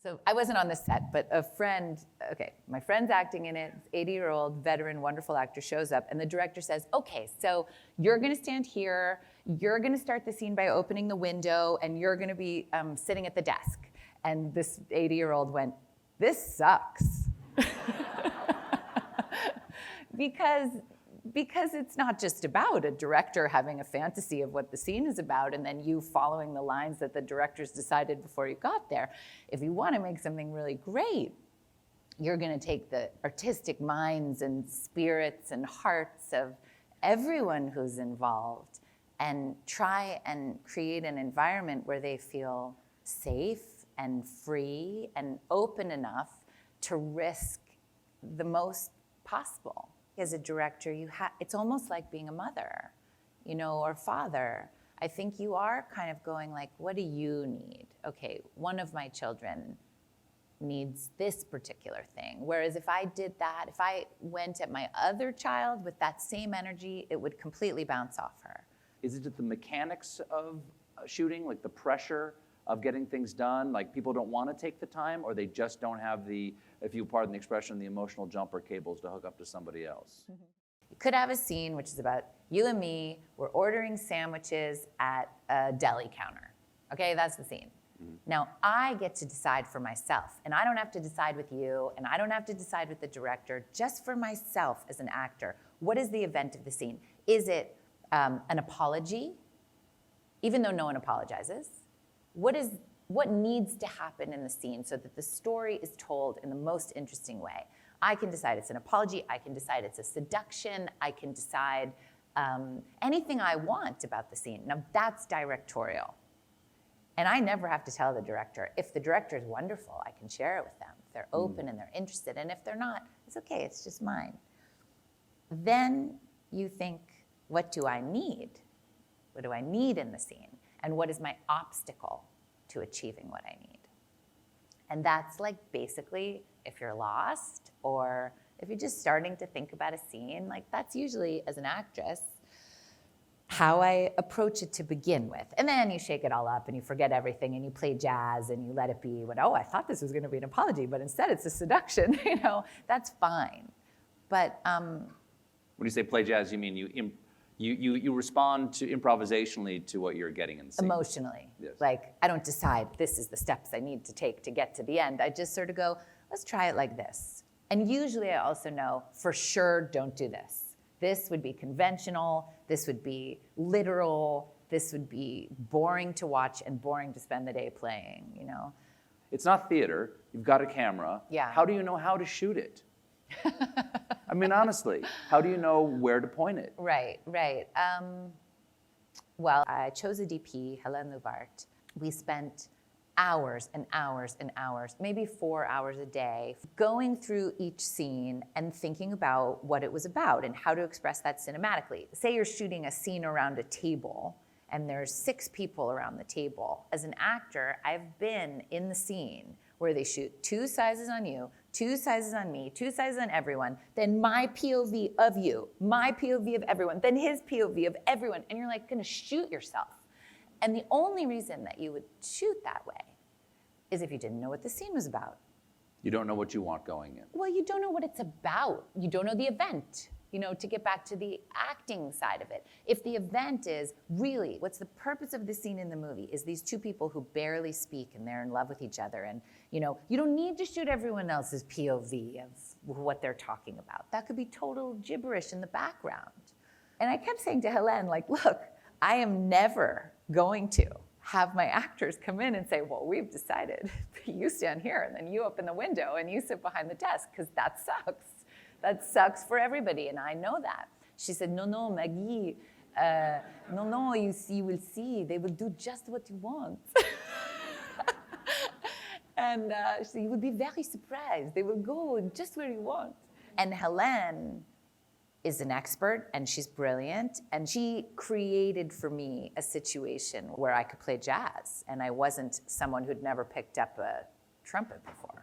So I wasn't on the set, but a friend, my friend's acting in it, 80-year-old veteran, wonderful actor shows up, and the director says, okay, so you're gonna stand here, you're gonna start the scene by opening the window, and you're gonna be sitting at the desk. And this 80-year-old went, this sucks. Because it's not just about a director having a fantasy of what the scene is about and then you following the lines that the directors decided before you got there. If you want to make something really great, you're going to take the artistic minds and spirits and hearts of everyone who's involved and try and create an environment where they feel safe and free and open enough to risk the most possible. As a director, it's almost like being a mother, or father. I think you are kind of going like, what do you need? Okay, one of my children needs this particular thing. Whereas if I did that, if I went at my other child with that same energy, it would completely bounce off her. Is it the mechanics of shooting, like the pressure of getting things done, like people don't want to take the time, or they just don't have the, if you pardon the expression, the emotional jumper cables to hook up to somebody else? Mm-hmm. You could have a scene which is about you and me, we're ordering sandwiches at a deli counter. Okay, that's the scene. Mm-hmm. Now, I get to decide for myself, and I don't have to decide with you, and I don't have to decide with the director, just for myself as an actor. What is the event of the scene? Is it an apology, even though no one apologizes? What needs to happen in the scene so that the story is told in the most interesting way? I can decide it's an apology, I can decide it's a seduction, I can decide anything I want about the scene. Now that's directorial. And I never have to tell the director. If the director is wonderful, I can share it with them. If they're open and they're interested, and if they're not, it's okay, it's just mine. Then you think, what do I need? What do I need in the scene? And what is my obstacle to achieving what I need? And that's like basically if you're lost or if you're just starting to think about a scene, like that's usually, as an actress, how I approach it to begin with. And then you shake it all up and you forget everything and you play jazz and you let it be, oh, I thought this was gonna be an apology, but instead it's a seduction, that's fine. But when you say play jazz, you mean you respond to improvisationally to what you're getting in the scene. Emotionally. Yes. Like, I don't decide this is the steps I need to take to get to the end. I just sort of go, let's try it like this. And usually I also know, for sure, don't do this. This would be conventional, this would be literal, this would be boring to watch and boring to spend the day playing, It's not theater, you've got a camera. Yeah. How do you know how to shoot it? I mean, honestly, how do you know where to point it? Right. Well, I chose a DP, Hélène Louvart. We spent hours and hours and hours, maybe 4 hours a day, going through each scene and thinking about what it was about and how to express that cinematically. Say you're shooting a scene around a table and there's 6 people around the table. As an actor, I've been in the scene where they shoot 2 sizes on you, 2 sizes on me, 2 sizes on everyone, then my POV of you, my POV of everyone, then his POV of everyone, and you're like gonna shoot yourself. And the only reason that you would shoot that way is if you didn't know what the scene was about. You don't know what you want going in. Well, you don't know what it's about. You don't know the event, to get back to the acting side of it. If the event is really, what's the purpose of the scene in the movie is these 2 people who barely speak and they're in love with each other and, you don't need to shoot everyone else's POV of what they're talking about. That could be total gibberish in the background. And I kept saying to Hélène, like, look, I am never going to have my actors come in and say, well, we've decided you stand here and then you open the window and you sit behind the desk, because that sucks. That sucks for everybody, and I know that. She said, no, Maggie, no, you will see, they will do just what you want. And she said, you will be very surprised. They will go just where you want. And Hélène is an expert, and she's brilliant, and she created for me a situation where I could play jazz, and I wasn't someone who'd never picked up a trumpet before.